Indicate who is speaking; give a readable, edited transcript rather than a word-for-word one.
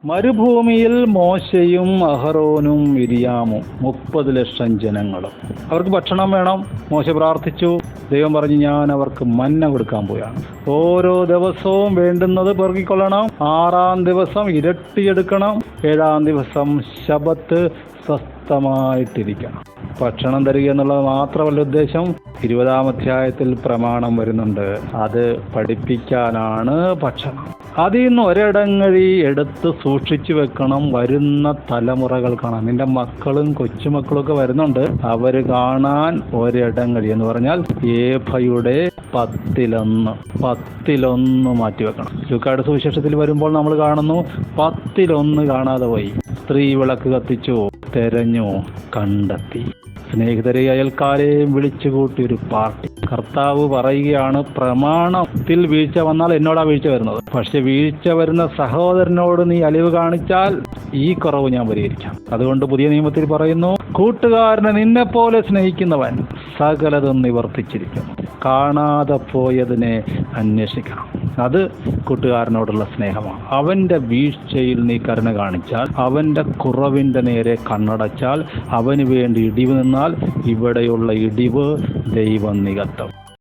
Speaker 1: മരുഭൂമിയിൽ മോശയും അഹറോനും മിരിയാമും 30 ലക്ഷം ജനങ്ങളും. അവർക്ക് ഭക്ഷണം വേണം. മോശ പ്രാർത്ഥിച്ചു. ദൈവം പറഞ്ഞു, ഞാൻ അവർക്ക് മന്ന കൊടുക്കാൻ പോവുകയാണ്. ഓരോ ദിവസവും വേണ്ടുന്നത് പെറുക്കിക്കൊള്ളണം. 6-ാം ദിവസം ഇരട്ടിയെടുക്കണം. 7-ാം ദിവസം ശബത്ത് സ്വസ്ഥമായിട്ടിരിക്കണം. ഭക്ഷണം തരിക എന്നുള്ളത് മാത്രമല്ല ഉദ്ദേശം. 20-ാം അധ്യായത്തിൽ പ്രമാണം വരുന്നുണ്ട്. അത് പഠിപ്പിക്കാനാണ് ഭക്ഷണം. അതിൽ നിന്ന് ഒരിടങ്ങഴി എടുത്ത് സൂക്ഷിച്ചു വെക്കണം. വരുന്ന തലമുറകൾ കാണാൻ. നിന്റെ മക്കളും കൊച്ചുമക്കളൊക്കെ വരുന്നുണ്ട്. അവർ കാണാൻ ഒരിടങ്ങഴി എന്ന് പറഞ്ഞാൽ ഏഫയുടെ 10 മാറ്റി വെക്കണം. ലൂക്കായുടെ സുവിശേഷത്തിൽ വരുമ്പോൾ നമ്മൾ കാണുന്നു 10 കാണാതെ പോയി. സ്ത്രീ വിളക്ക് കത്തിച്ചു, തെരഞ്ഞു, കണ്ടെത്തി. സ്നേഹിതരെ, അയൽക്കാരെയും വിളിച്ചുകൂട്ടി ഒരു പാർട്ടി. കർത്താവ് പറയുകയാണ്, പ്രമാണത്തിൽ വീഴ്ച വന്നാൽ എന്നോടാ വീഴ്ച വരുന്നത്. പക്ഷെ വീഴ്ച വരുന്ന സഹോദരനോട് നീ അലിവ് കാണിച്ചാൽ ഈ കുറവ് ഞാൻ പരിഹരിക്കാം. അതുകൊണ്ട് പുതിയ നിയമത്തിൽ പറയുന്നു, കൂട്ടുകാരനെ നിന്നെ പോലെ സ്നേഹിക്കുന്നവൻ സകലതും നിവർത്തിച്ചിരിക്കുന്നു. കാണാതെ പോയതിനെ അന്വേഷിക്കണം. അത് കൂട്ടുകാരനോടുള്ള സ്നേഹമാണ്. അവൻ്റെ വീഴ്ചയിൽ നീ കരുണ കാണിച്ചാൽ, അവൻ്റെ കുറവിൻ്റെ നേരെ കണ്ണടച്ചാൽ, അവന് വേണ്ടി ഇടിവ് നിന്നാൽ ഇവിടെയുള്ള ഇടിവ് ദൈവം നികത്തും.